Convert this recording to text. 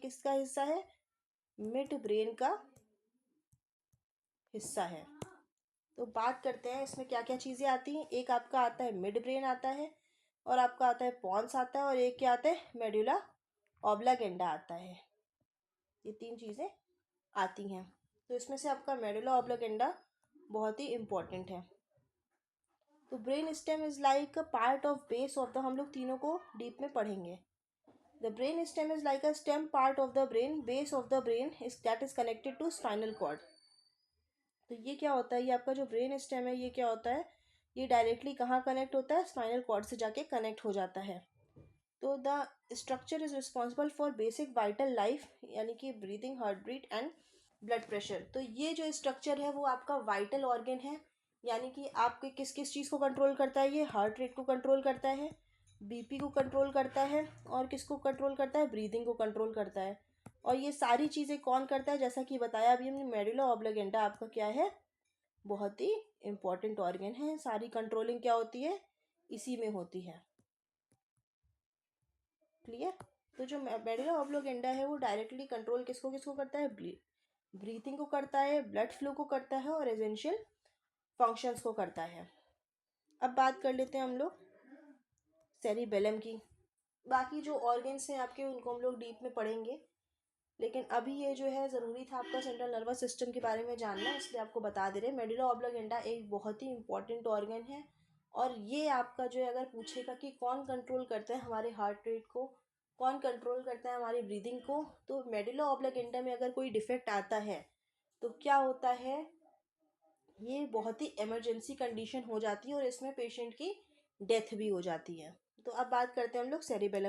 किसका हिस्सा है? मिड ब्रेन का हिस्सा है। तो बात करते हैं इसमें क्या क्या चीज़ें आती हैं। एक आपका आता है मिड ब्रेन आता है, और आपका आता है पॉन्स आता है, और एक क्या आता है? मेडुला ऑब्लागेंडा आता है। ये 3 चीज़ें आती हैं। तो इसमें से आपका मेडुला ऑब्लागेंडा बहुत ही इम्पोर्टेंट है। तो brain stem is like a part of base of the, हम लोग तीनों को डीप में पढ़ेंगे। The brain stem is like a stem part of the brain, base of the brain is that is connected to spinal cord. तो ये क्या होता है? ये आपका जो ब्रेन स्टेम है ये क्या होता है? ये डायरेक्टली कहाँ कनेक्ट होता है? स्पाइनल कॉर्ड से जाके कनेक्ट हो जाता है। तो the structure is responsible for basic vital life, यानी कि breathing, heartbeat and blood pressure. तो ये जो स्ट्रक्चर है वो आपका वाइटल ऑर्गन है, यानी कि आपके किस किस चीज़ को कंट्रोल करता है? ये हार्ट रेट को कंट्रोल करता है, बीपी को कंट्रोल करता है, और किसको कंट्रोल करता है? ब्रीदिंग को कंट्रोल करता है। और ये सारी चीज़ें कौन करता है? जैसा कि बताया अभी हमने, मेडुला ऑब्लागेंडा आपका क्या है? बहुत ही इम्पॉर्टेंट ऑर्गन है। सारी कंट्रोलिंग क्या होती है? इसी में होती है। क्लियर? तो जो मेडुला ऑब्लागेंडा है वो डायरेक्टली कंट्रोल किसको किसको करता है? ब्रीथिंग को करता है, ब्लड फ्लो को करता है, और एसेंशियल फंक्शंस को करता है। अब बात कर लेते हैं हम लोग सेरिबेलम की। बाकी जो ऑर्गन्स हैं आपके उनको हम लोग डीप में पढ़ेंगे, लेकिन अभी ये जो है ज़रूरी था आपका सेंट्रल नर्वस सिस्टम के बारे में जानना, इसलिए आपको बता दे रहे हैं। मेडुला ऑब्लागेंडा एक बहुत ही इंपॉर्टेंट ऑर्गन है, और ये आपका जो है अगर पूछेगा कि कौन कंट्रोल करता है हमारे हार्ट रेट को, कौन कंट्रोल करता है हमारी ब्रीदिंग को, तो मेडुला ऑब्लागेंडा में अगर कोई डिफेक्ट आता है तो क्या होता है? ये बहुत ही इमरजेंसी कंडीशन हो जाती है, और इसमें पेशेंट की डेथ भी हो जाती है। तो अब बात करते हैं हम लोग सेरिबेलम